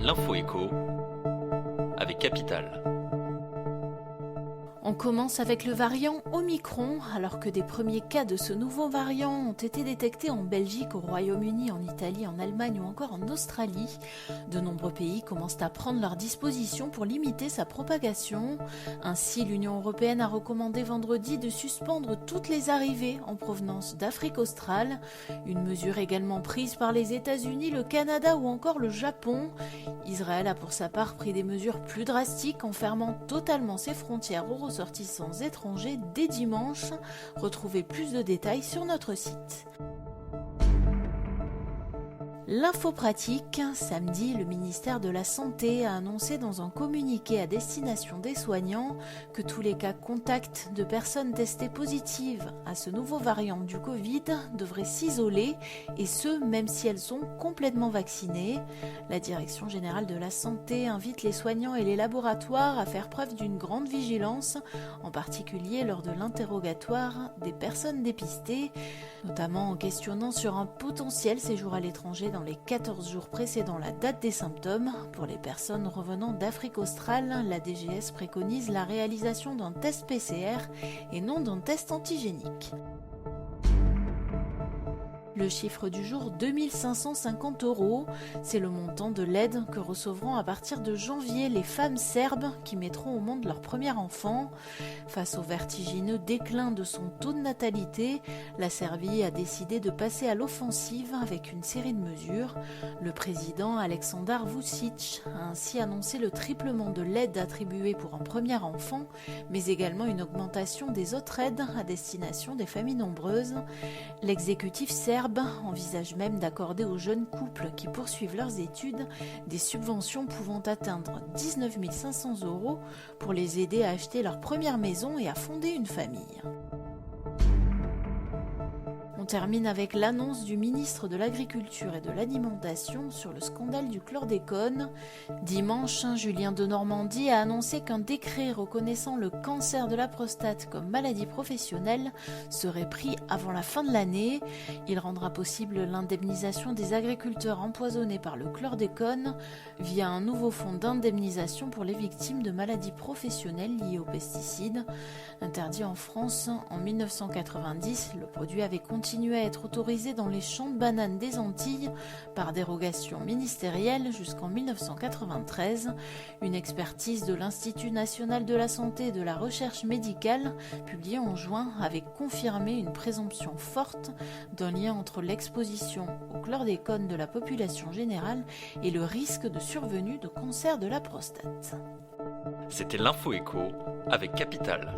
L'info écho avec Capital. On commence avec le variant Omicron, alors que des premiers cas de ce nouveau variant ont été détectés en Belgique, au Royaume-Uni, en Italie, en Allemagne ou encore en Australie. De nombreux pays commencent à prendre leurs dispositions pour limiter sa propagation. Ainsi, l'Union européenne a recommandé vendredi de suspendre toutes les arrivées en provenance d'Afrique australe. Une mesure également prise par les États-Unis, le Canada ou encore le Japon. Israël a pour sa part pris des mesures plus drastiques en fermant totalement ses frontières aux ressortissants étrangers dès dimanche. Retrouvez plus de détails sur notre site. L'info pratique, samedi, le ministère de la Santé a annoncé dans un communiqué à destination des soignants que tous les cas contacts de personnes testées positives à ce nouveau variant du Covid devraient s'isoler, et ce, même si elles sont complètement vaccinées. La Direction générale de la Santé invite les soignants et les laboratoires à faire preuve d'une grande vigilance, en particulier lors de l'interrogatoire des personnes dépistées, notamment en questionnant sur un potentiel séjour à l'étranger dans les 14 jours précédant la date des symptômes. Pour les personnes revenant d'Afrique australe, la DGS préconise la réalisation d'un test PCR et non d'un test antigénique. Le chiffre du jour, 2550 €, c'est le montant de l'aide que recevront à partir de janvier les femmes serbes qui mettront au monde leur premier enfant. Face au vertigineux déclin de son taux de natalité, la Serbie a décidé de passer à l'offensive avec une série de mesures. Le président Aleksandar Vučić a ainsi annoncé le triplement de l'aide attribuée pour un premier enfant, mais également une augmentation des autres aides à destination des familles nombreuses. L'exécutif serbe envisage même d'accorder aux jeunes couples qui poursuivent leurs études des subventions pouvant atteindre 19 500 € pour les aider à acheter leur première maison et à fonder une famille. On termine avec l'annonce du ministre de l'Agriculture et de l'Alimentation sur le scandale du chlordécone. Dimanche, Julien Denormandie a annoncé qu'un décret reconnaissant le cancer de la prostate comme maladie professionnelle serait pris avant la fin de l'année. Il rendra possible l'indemnisation des agriculteurs empoisonnés par le chlordécone via un nouveau fonds d'indemnisation pour les victimes de maladies professionnelles liées aux pesticides. Interdit en France en 1990, le produit avait continué à être autorisé dans les champs de bananes des Antilles par dérogation ministérielle jusqu'en 1993. Une expertise de l'Institut national de la santé et de la recherche médicale, publiée en juin, avait confirmé une présomption forte d'un lien entre l'exposition au chlordécone de la population générale et le risque de survenue de cancer de la prostate. C'était l'Info écho avec Capital.